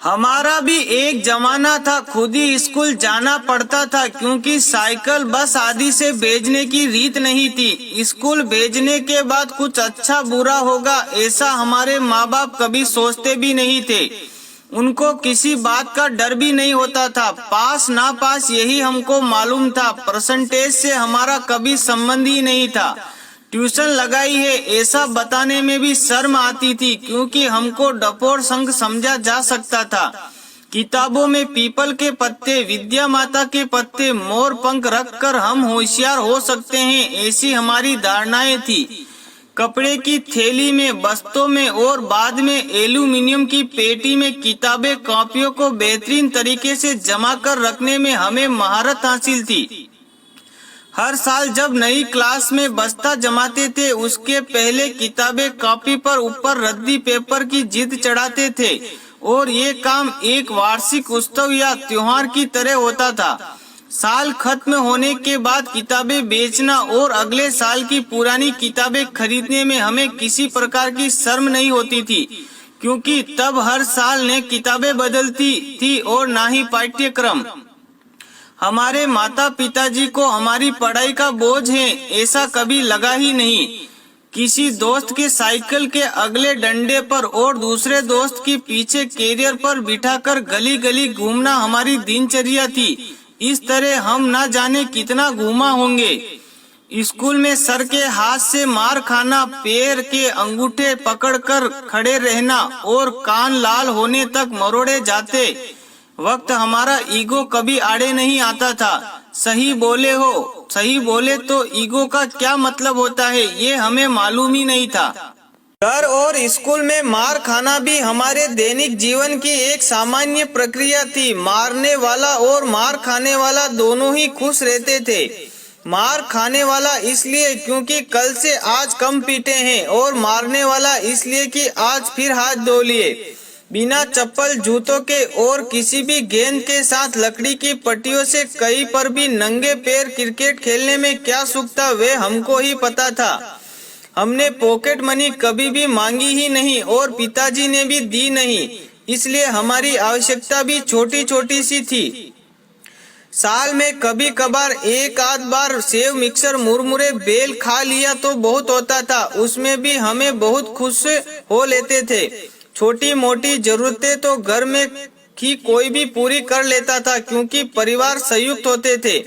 हमारा भी एक जमाना था, खुद ही स्कूल जाना पड़ता था क्योंकि साइकिल बस आदि से भेजने की रीत नहीं थी। स्कूल भेजने के बाद कुछ अच्छा बुरा होगा ऐसा हमारे माँ बाप कभी सोचते भी नहीं थे। उनको किसी बात का डर भी नहीं होता था। पास ना पास यही हमको मालूम था। परसेंटेज से हमारा कभी संबंध ही नहीं था। ट्यूशन लगाई है ऐसा बताने में भी शर्म आती थी क्योंकि हमको डपोर संघ समझा जा सकता था। किताबों में पीपल के पत्ते, विद्या माता के पत्ते, मोर पंख रखकर हम होशियार हो सकते हैं ऐसी हमारी धारणाएं थी। कपड़े की थैली में, बस्तों में और बाद में एल्यूमिनियम की पेटी में किताबें कॉपियों को बेहतरीन तरीके से जमा कर रखने में हमें महारत हासिल थी। हर साल जब नई क्लास में बस्ता जमाते थे उसके पहले किताबें कॉपी पर ऊपर रद्दी पेपर की जिद चढ़ाते थे और ये काम एक वार्षिक उत्सव या त्योहार की तरह होता था। साल खत्म होने के बाद किताबें बेचना और अगले साल की पुरानी किताबें खरीदने में हमें किसी प्रकार की शर्म नहीं होती थी क्योंकि तब हर साल ने किताबें बदलती थी और ना ही पाठ्यक्रम। हमारे माता पिताजी को हमारी पढ़ाई का बोझ है ऐसा कभी लगा ही नहीं। किसी दोस्त के साइकिल के अगले डंडे पर और दूसरे दोस्त की पीछे कैरियर पर बिठाकर गली गली घूमना हमारी दिनचर्या थी। इस तरह हम ना जाने कितना घूमा होंगे। स्कूल में सर के हाथ से मार खाना, पैर के अंगूठे पकड़कर खड़े रहना और कान लाल होने तक मरोड़े जाते वक्त हमारा ईगो कभी आड़े नहीं आता था। सही बोले तो ईगो का क्या मतलब होता है ये हमें मालूम ही नहीं था। घर और स्कूल में मार खाना भी हमारे दैनिक जीवन की एक सामान्य प्रक्रिया थी। मारने वाला और मार खाने वाला दोनों ही खुश रहते थे। मार खाने वाला इसलिए क्योंकि कल से आज कम पीटे हैं और मारने वाला इसलिए कि आज फिर हाथ धो लिए। बिना चप्पल जूतों के और किसी भी गेंद के साथ लकड़ी की पट्टियों से कहीं पर भी नंगे पैर क्रिकेट खेलने में क्या सुख था वे हमको ही पता था। हमने पॉकेट मनी कभी भी मांगी ही नहीं और पिताजी ने भी दी नहीं, इसलिए हमारी आवश्यकता भी छोटी छोटी सी थी। साल में कभी कभार एक आध बार सेव, मिक्सर, मुरमुरे, बेल खा लिया तो बहुत होता था। उसमें भी हमें बहुत खुश हो लेते थे। छोटी मोटी जरूरतें तो घर में ही कोई भी पूरी कर लेता था क्योंकि परिवार संयुक्त होते थे।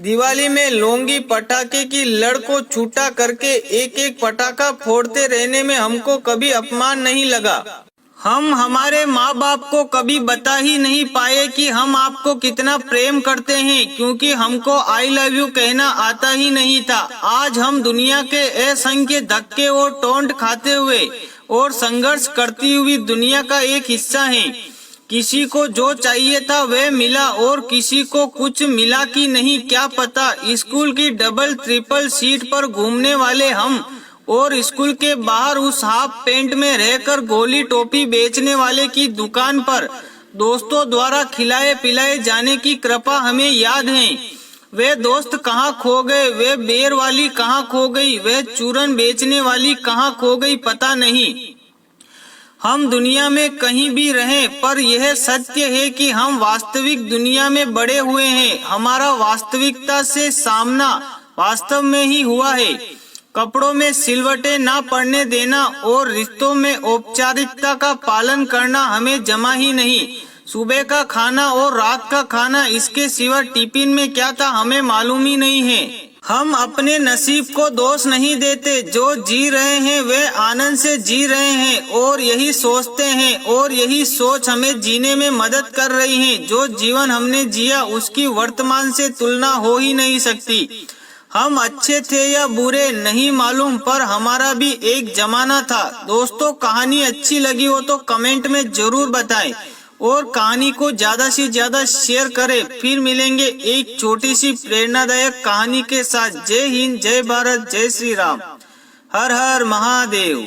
दिवाली में लौंगी पटाखे की लड़ को छूटा करके एक एक पटाखा फोड़ते रहने में हमको कभी अपमान नहीं लगा। हम हमारे माँ बाप को कभी बता ही नहीं पाए कि हम आपको कितना प्रेम करते हैं क्योंकि हमको आई लव यू कहना आता ही नहीं था। आज हम दुनिया के असंख्य धक्के और टोंट खाते हुए और संघर्ष करती हुई दुनिया का एक हिस्सा हैं। किसी को जो चाहिए था वह मिला और किसी को कुछ मिला कि नहीं क्या पता। स्कूल की डबल ट्रिपल सीट पर घूमने वाले हम और स्कूल के बाहर उस हाफ पैंट में रहकर गोली टोपी बेचने वाले की दुकान पर दोस्तों द्वारा खिलाए पिलाए जाने की कृपा हमें याद है। वे दोस्त कहाँ खो गए, वे बेर वाली कहाँ खो गई, वे चूरन बेचने वाली कहाँ खो गई पता नहीं। हम दुनिया में कहीं भी रहें पर यह सत्य है कि हम वास्तविक दुनिया में बड़े हुए हैं। हमारा वास्तविकता से सामना वास्तव में ही हुआ है। कपड़ों में सिलवटें ना पड़ने देना और रिश्तों में औपचारिकता का पालन करना हमें जमा ही नहीं। सुबह का खाना और रात का खाना, इसके सिवा टिफिन में क्या था हमें मालूम ही नहीं है। हम अपने नसीब को दोष नहीं देते। जो जी रहे हैं वे आनंद से जी रहे हैं और यही सोचते हैं और यही सोच हमें जीने में मदद कर रही है। जो जीवन हमने जिया उसकी वर्तमान से तुलना हो ही नहीं सकती। हम अच्छे थे या बुरे नहीं मालूम पर हमारा भी एक जमाना था। दोस्तों, कहानी अच्छी लगी हो तो कमेंट में जरूर बताएं और कहानी को ज्यादा से ज्यादा शेयर करें। फिर मिलेंगे एक छोटी सी प्रेरणादायक कहानी के साथ। जय हिंद, जय भारत, जय श्री राम। हर हर महादेव।